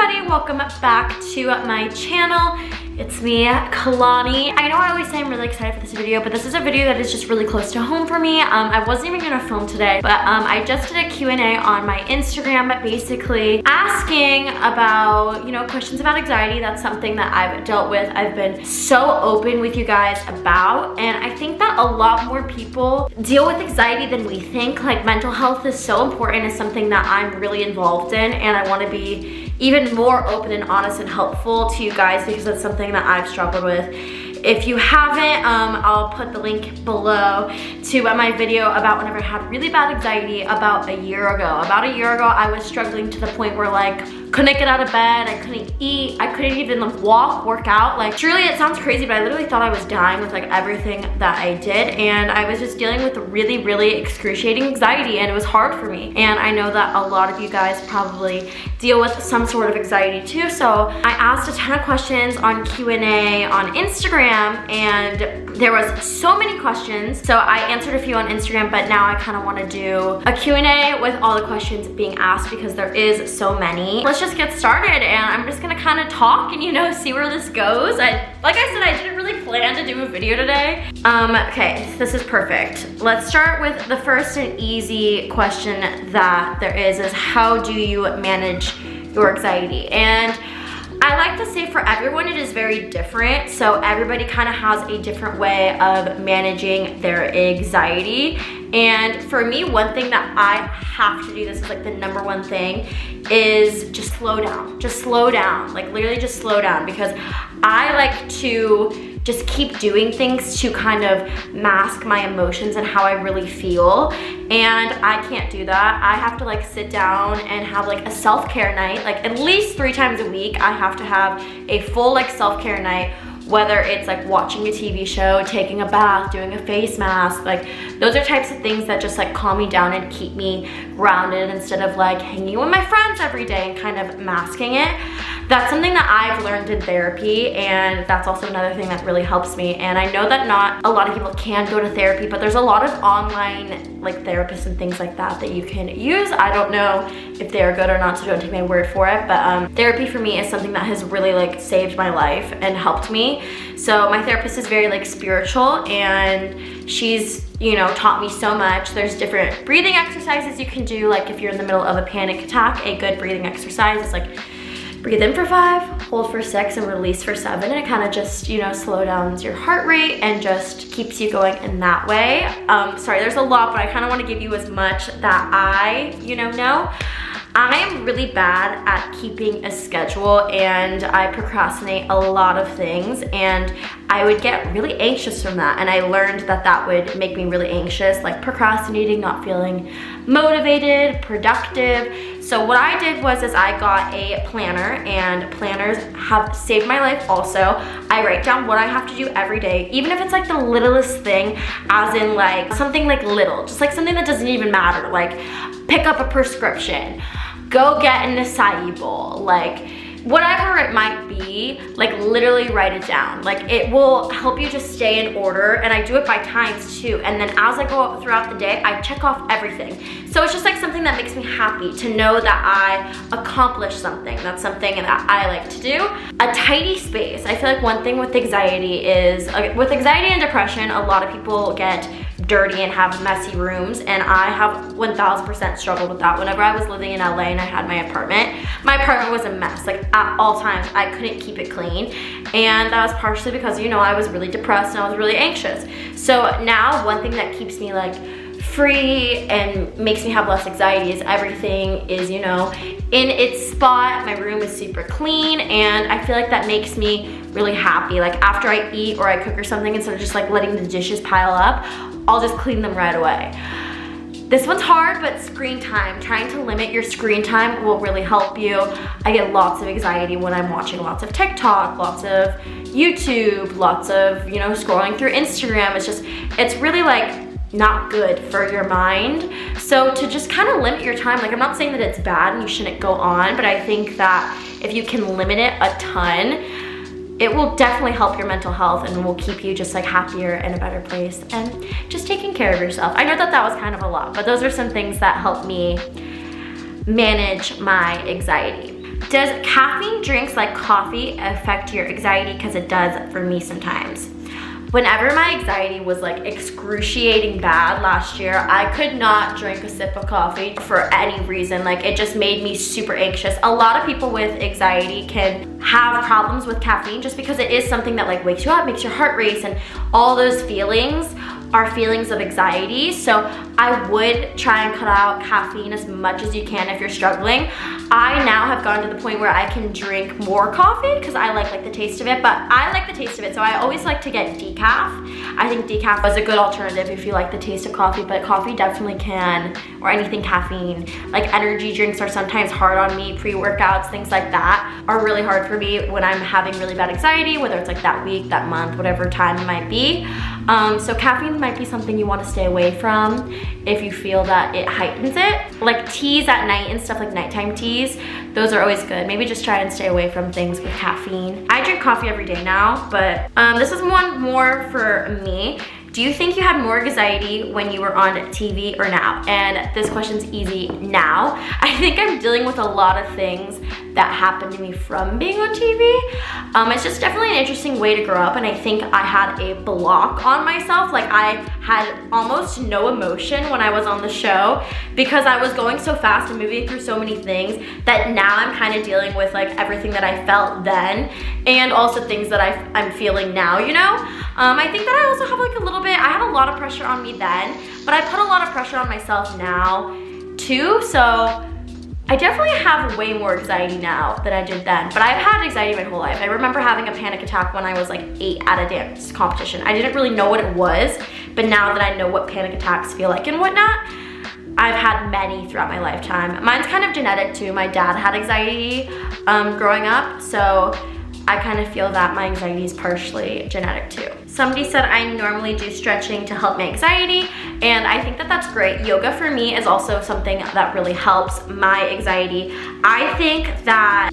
everybody, welcome back to my channel. It's me, Kalani. I know I always say I'm really excited for this video, but this is a video that is just really close to home for me. I wasn't even gonna film today, but I just did a Q&A on my Instagram, basically asking about, questions about anxiety. That's something that I've dealt with. I've been so open with you guys about, and I think that a lot more people deal with anxiety than we think. Like, mental health is so important. It's something that I'm really involved in, and I wanna be even more open and honest and helpful to you guys because it's something that I've struggled with. If you haven't, I'll put the link below to my video about whenever I had really bad anxiety about a year ago. About a year ago, I was struggling to the point where couldn't get out of bed, I couldn't eat, I couldn't even work out. Truly, it sounds crazy, but I literally thought I was dying with everything that I did, and I was just dealing with really, really excruciating anxiety, and it was hard for me. And I know that a lot of you guys probably deal with some sort of anxiety too, so I asked a ton of questions on Q&A on Instagram, and there was so many questions, so I answered a few on Instagram, but now I kind of want to do a Q&A with all the questions being asked because there is so many. Let's just get started, and I'm just gonna kind of talk and see where this goes. Like I said, I didn't really plan to do a video today. Okay, this is perfect. Let's start with the first and easy question that there is how do you manage your anxiety? And I like to say for everyone it is very different, so everybody kind of has a different way of managing their anxiety. And for me, one thing that I have to do, this is the number one thing, is just slow down. Just slow down, literally just slow down, because I like to just keep doing things to kind of mask my emotions and how I really feel, and I can't do that. I have to sit down and have a self-care night, at least 3 times a week. I have to have a full self-care night, whether it's watching a TV show, taking a bath, doing a face mask. Those are types of things that just calm me down and keep me grounded instead of hanging with my friends every day and kind of masking it. That's something that I've learned in therapy, and that's also another thing that really helps me. And I know that not a lot of people can go to therapy, but there's a lot of online therapists and things like that that you can use. I don't know if they're good or not, so don't take my word for it, but therapy for me is something that has really saved my life and helped me. So my therapist is very spiritual, and she's taught me so much. There's different breathing exercises you can do, if you're in the middle of a panic attack. A good breathing exercise is breathe in for 5, hold for 6, and release for 7. And it kind of just, slow downs your heart rate and just keeps you going in that way. Sorry, there's a lot, but I kind of want to give you as much that I, know. I am really bad at keeping a schedule, and I procrastinate a lot of things, and I would get really anxious from that. And I learned that that would make me really anxious, procrastinating, not feeling motivated, productive. So what I did was I got a planner, and planners have saved my life also. I write down what I have to do every day, even if it's the littlest thing, as in something little, just something that doesn't even matter, pick up a prescription, go get an acai bowl, whatever it might be, literally write it down. It will help you just stay in order, and I do it by times too. And then as I go throughout the day, I check off everything. So it's just something that makes me happy to know that I accomplished something. That's something that I like to do. A tidy space. I feel one thing with anxiety is, with anxiety and depression, a lot of people get dirty and have messy rooms, and I have 1000% struggled with that. Whenever I was living in LA and I had my apartment was a mess. At all times, I couldn't keep it clean, and that was partially because I was really depressed and I was really anxious. So now one thing that keeps me free and makes me have less anxiety is everything is in its spot. My room is super clean, and I feel that makes me really happy. After I eat or I cook or something, instead of just letting the dishes pile up, I'll just clean them right away. This one's hard, but screen time. Trying to limit your screen time will really help you. I get lots of anxiety when I'm watching lots of TikTok, lots of YouTube, lots of, scrolling through Instagram. It's really not good for your mind. So to just kind of limit your time, I'm not saying that it's bad and you shouldn't go on, but I think that if you can limit it a ton, it will definitely help your mental health and will keep you just happier in a better place and just taking care of yourself. I know that that was kind of a lot, but those are some things that help me manage my anxiety. Does caffeine drinks like coffee affect your anxiety? Because it does for me sometimes. Whenever my anxiety was like excruciating bad last year, I could not drink a sip of coffee for any reason. Like, it just made me super anxious. A lot of people with anxiety can have problems with caffeine just because it is something that like wakes you up, makes your heart race, and all those feelings are feelings of anxiety. So I would try and cut out caffeine as much as you can if you're struggling. I now have gotten to the point where I can drink more coffee because I like the taste of it, but I like the taste of it, so I always like to get decaf. I think decaf is a good alternative if you like the taste of coffee, but coffee definitely can, or anything caffeine. Like, energy drinks are sometimes hard on me, pre-workouts, things like that are really hard for me when I'm having really bad anxiety, whether it's like that week, that month, whatever time it might be. So caffeine might be something you want to stay away from if you feel that it heightens it. Like teas at night and stuff, like nighttime teas, those are always good. Maybe just try and stay away from things with caffeine. I drink coffee every day now, but this is one more for me. Do you think you had more anxiety when you were on TV or now? And this question's easy now. I think I'm dealing with a lot of things that happened to me from being on TV. It's just definitely an interesting way to grow up, and I think I had a block on myself. Like, I had almost no emotion when I was on the show because I was going so fast and moving through so many things that now I'm kind of dealing with like everything that I felt then and also things that I'm feeling now, you know? I think that I also have like a little bit, I had a lot of pressure on me then, but I put a lot of pressure on myself now too, so I definitely have way more anxiety now than I did then, but I've had anxiety my whole life. I remember having a panic attack when I was like 8 at a dance competition. I didn't really know what it was, but now that I know what panic attacks feel like and whatnot, I've had many throughout my lifetime. Mine's kind of genetic too. My dad had anxiety growing up, so I kind of feel that my anxiety is partially genetic too. Somebody said I normally do stretching to help my anxiety, and I think that that's great. Yoga for me is also something that really helps my anxiety. I think that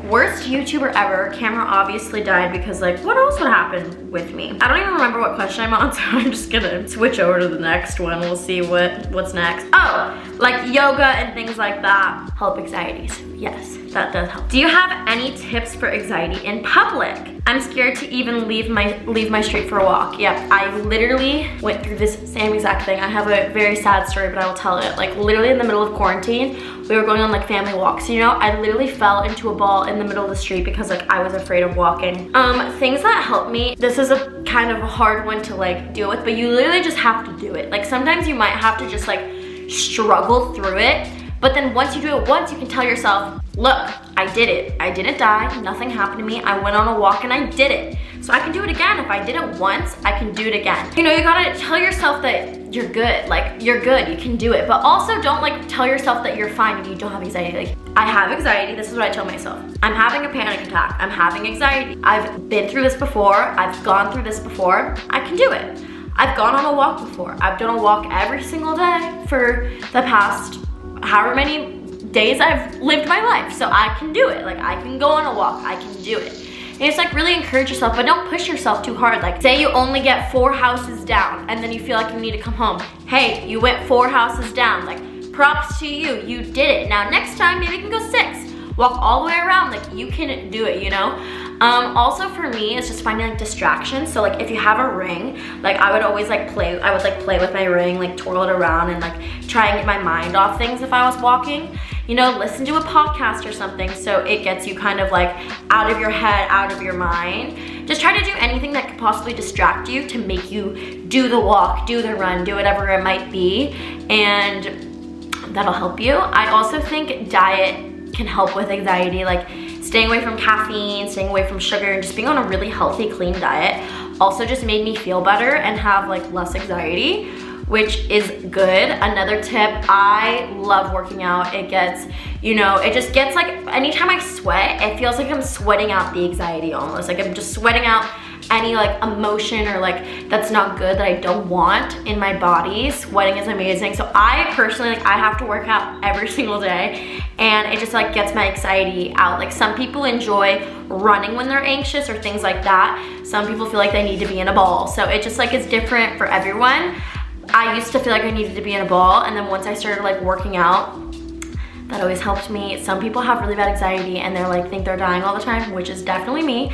worst YouTuber ever, camera obviously died because like, what else would happen with me? I don't even remember what question I'm on, so I'm just gonna switch over to the next one. We'll see what's next. Oh, like yoga and things like that help anxieties. Yes, that does help. Do you have any tips for anxiety in public? I'm scared to even leave my street for a walk. Yep, I literally went through this same exact thing. I have a very sad story, but I will tell it. Like, literally in the middle of quarantine, we were going on like family walks, you know? I literally fell into a ball in the middle of the street because like I was afraid of walking. Things that help me, this is a kind of a hard one to like deal with, but you literally just have to do it. Like, sometimes you might have to just like struggle through it, but then once you do it once, you can tell yourself, look, I did it. I didn't die, nothing happened to me. I went on a walk and I did it. So I can do it again. If I did it once, I can do it again. You know, you gotta tell yourself that you're good. Like, you're good, you can do it. But also don't like tell yourself that you're fine if you don't have anxiety. Like, I have anxiety, this is what I tell myself. I'm having a panic attack, I'm having anxiety. I've been through this before, I've gone through this before, I can do it. I've gone on a walk before. I've done a walk every single day for the past however many days I've lived my life, so I can do it. Like, I can go on a walk, I can do it. And it's like, really encourage yourself, but don't push yourself too hard. Like, say you only get 4 houses down and then you feel like you need to come home. Hey, you went 4 houses down. Like, props to you, you did it. Now next time, maybe you can go 6. Walk all the way around, like, you can do it, you know? Also for me, it's just finding like distractions. So like, if you have a ring, like I would always like play with my ring, like twirl it around and like try and get my mind off things if I was walking. You know, listen to a podcast or something so it gets you kind of like out of your head, out of your mind. Just try to do anything that could possibly distract you to make you do the walk, do the run, do whatever it might be, and that'll help you. I also think diet can help with anxiety, like staying away from caffeine, staying away from sugar, and just being on a really healthy, clean diet also just made me feel better and have like less anxiety, which is good. Another tip, I love working out. It gets, you know, it just gets like, anytime I sweat, it feels like I'm sweating out the anxiety almost. Like I'm just sweating out any like emotion or like that's not good that I don't want in my body. Sweating is amazing. So I personally, like, I have to work out every single day and it just like gets my anxiety out. Like some people enjoy running when they're anxious or things like that. Some people feel like they need to be in a ball. So it just like is different for everyone. I used to feel like I needed to be in a ball, and then once I started like working out, That always helped me. Some people have really bad anxiety and they're like, think they're dying all the time, which is definitely me.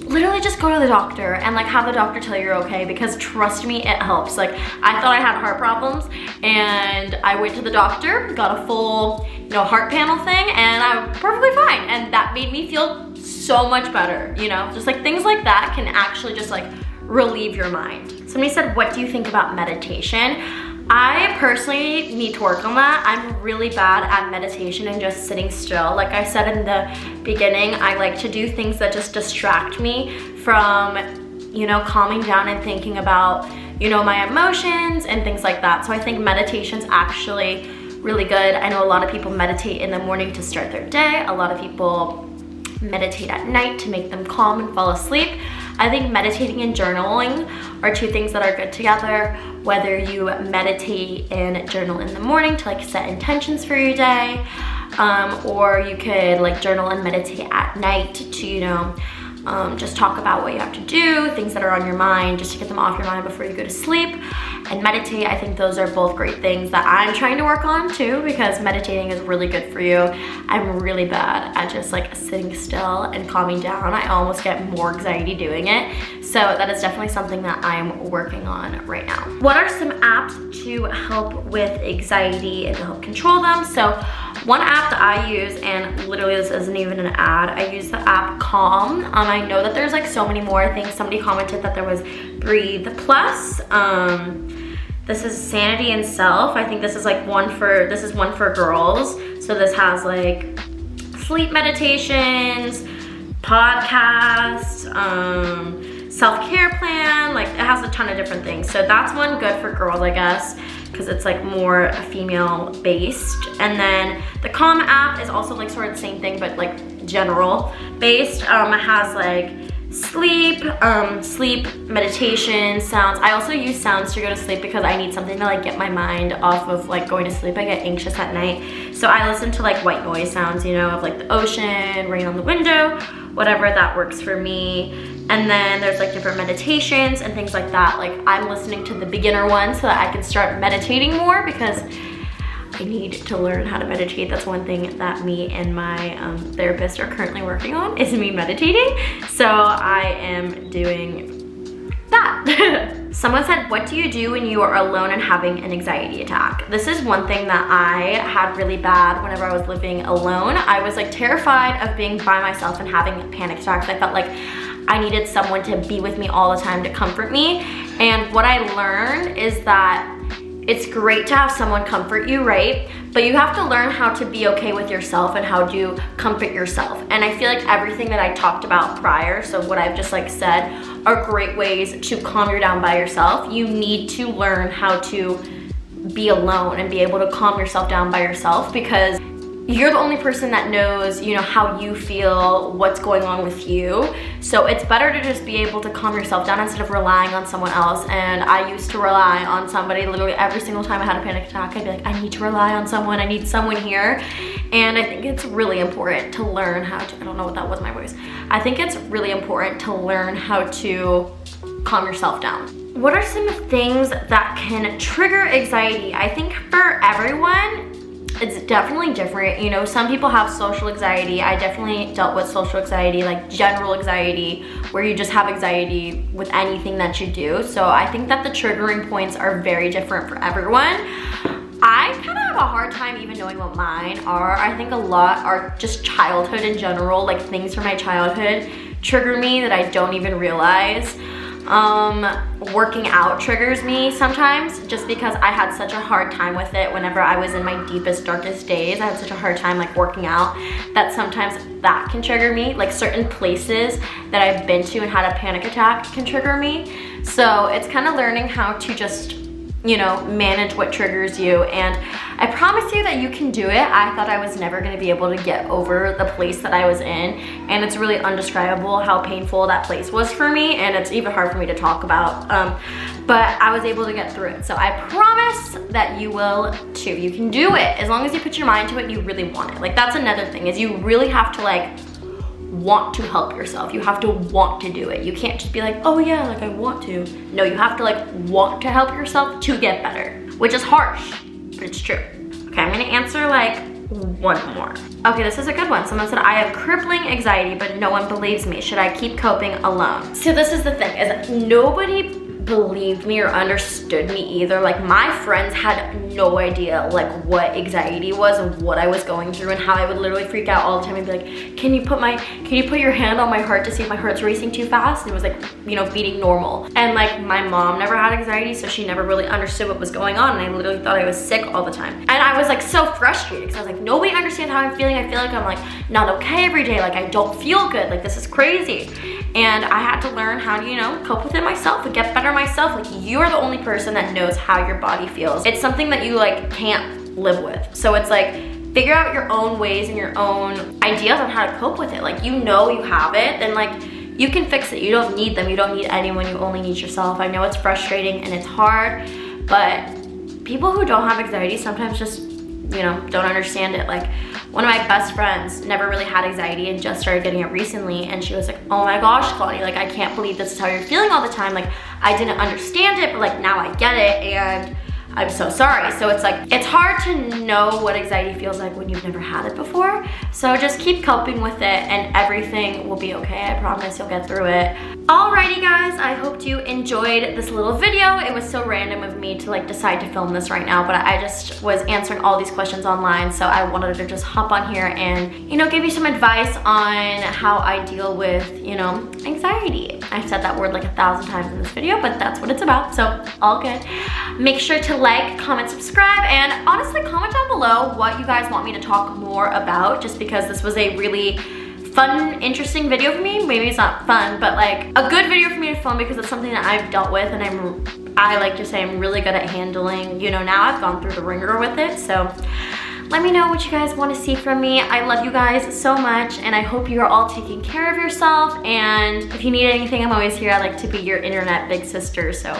Literally just go to the doctor and like have the doctor tell you you're okay, because trust me, it helps. Like I thought I had heart problems and I went to the doctor, got a full, you know, heart panel thing, and I'm perfectly fine. And that made me feel so much better, you know? Just like things like that can actually just like relieve your mind. Somebody said, what do you think about meditation? I personally need to work on that. I'm really bad at meditation and just sitting still. Like I said in the beginning, I like to do things that just distract me from, you know, calming down and thinking about, you know, my emotions and things like that. So I think meditation's actually really good. I know a lot of people meditate in the morning to start their day. A lot of people meditate at night to make them calm and fall asleep. I think meditating and journaling are two things that are good together. Whether you meditate and journal in the morning to like set intentions for your day, or you could like journal and meditate at night to, you know, just talk about what you have to do, things that are on your mind, just to get them off your mind before you go to sleep. And meditate, I think those are both great things that I'm trying to work on too, because meditating is really good for you. I'm really bad at just like sitting still and calming down. I almost get more anxiety doing it. So that is definitely something that I'm working on right now. What are some apps to help with anxiety and to help control them? So one app that I use, and literally this isn't even an ad, I use the app Calm. I know that there's like so many more. I think somebody commented that there was Breathe Plus. This is Sanity and Self. I think this is like one for girls. So this has like sleep meditations, podcasts, self-care plan, like it has a ton of different things. So that's one good for girls, I guess, because it's like more female based. And then the Calm app is also like sort of the same thing, but like general based. It has like sleep meditation, sounds. I also use sounds to go to sleep because I need something to like get my mind off of like going to sleep. I get anxious at night. So I listen to like white noise sounds, you know, of like the ocean, rain on the window, whatever that works for me. And then there's like different meditations and things like that. Like I'm listening to the beginner one so that I can start meditating more, because I need to learn how to meditate. That's one thing that me and my therapist are currently working on, is me meditating. So I am doing that. Someone said, what do you do when you are alone and having an anxiety attack? This is one thing that I had really bad whenever I was living alone. I was like terrified of being by myself and having panic attacks. I felt like I needed someone to be with me all the time to comfort me. And what I learned is that it's great to have someone comfort you, right? But you have to learn how to be okay with yourself and how to comfort yourself. And I feel like everything that I talked about prior, so what I've just like said, are great ways to calm you down by yourself. You need to learn how to be alone and be able to calm yourself down by yourself, because you're the only person that knows, you know, how you feel, what's going on with you. So it's better to just be able to calm yourself down instead of relying on someone else. And I used to rely on somebody literally every single time I had a panic attack. I'd be like, I need to rely on someone. I need someone here. And I think it's really important to learn how to, I don't know what that was, my voice. I think it's really important to learn how to calm yourself down. What are some things that can trigger anxiety? I think for everyone, it's definitely different. You know, some people have social anxiety. I definitely dealt with social anxiety, like general anxiety, where you just have anxiety with anything that you do. So I think that the triggering points are very different for everyone. I kind of have a hard time even knowing what mine are. I think a lot are just childhood in general, like things from my childhood trigger me that I don't even realize. Working out triggers me sometimes, just because I had such a hard time with it whenever I was in my deepest, darkest days. I had such a hard time like working out, that sometimes that can trigger me. Like certain places that I've been to and had a panic attack can trigger me. So it's kind of learning how to just, you know, manage what triggers you. And I promise you that you can do it. I thought I was never going to be able to get over the place that I was in, and it's really undescribable how painful that place was for me, and it's even hard for me to talk about, but I was able to get through it. So I promise that you will too. You can do it as long as you put your mind to it and you really want it. Like that's another thing, is you really have to like want to help yourself. You have to want to do it. You can't just be like, oh yeah, like I want to. No, you have to like want to help yourself to get better, which is harsh, but it's true. Okay, I'm gonna answer like one more. Okay, this is a good one. Someone said, I have crippling anxiety, but no one believes me. Should I keep coping alone? So this is the thing, is nobody believed me or understood me either. Like, my friends had no idea like what anxiety was and what I was going through and how I would literally freak out all the time and be like, can you put your hand on my heart to see if my heart's racing too fast? And it was like, you know, beating normal. And like, my mom never had anxiety, so she never really understood what was going on, and I literally thought I was sick all the time. And I was like so frustrated because I was like, nobody understands how I'm feeling. I feel like I'm like not okay every day. Like, I don't feel good. Like, this is crazy. And I had to learn how to, you know, cope with it myself and get better myself. Like, you're the only person that knows how your body feels. It's something that you like can't live with. So it's like, figure out your own ways and your own ideas on how to cope with it. Like, you know you have it, then like, you can fix it. You don't need them. You don't need anyone. You only need yourself. I know it's frustrating and it's hard, but people who don't have anxiety sometimes just, you know, don't understand it. Like, one of my best friends never really had anxiety and just started getting it recently, and she was like, oh my gosh, Kalani, like, I can't believe this is how you're feeling all the time. Like, I didn't understand it, but like, now I get it, and I'm so sorry. So it's like, it's hard to know what anxiety feels like when you've never had it before. So just keep coping with it and everything will be okay. I promise you'll get through it. Alrighty guys, I hope you enjoyed this little video. It was so random of me to like decide to film this right now, but I just was answering all these questions online, so I wanted to just hop on here and, you know, give you some advice on how I deal with, you know, anxiety. I've said that word like 1,000 times in this video, but that's what it's about, so all good. Make sure to like, comment, subscribe, and honestly comment down below what you guys want me to talk more about, just because this was a really fun, interesting video for me. Maybe it's not fun, but like a good video for me to film because it's something that I've dealt with, and I like to say I'm really good at handling. You know, now I've gone through the ringer with it, so let me know what you guys want to see from me. I love you guys so much, and I hope you're all taking care of yourself, and if you need anything, I'm always here. I like to be your internet big sister, so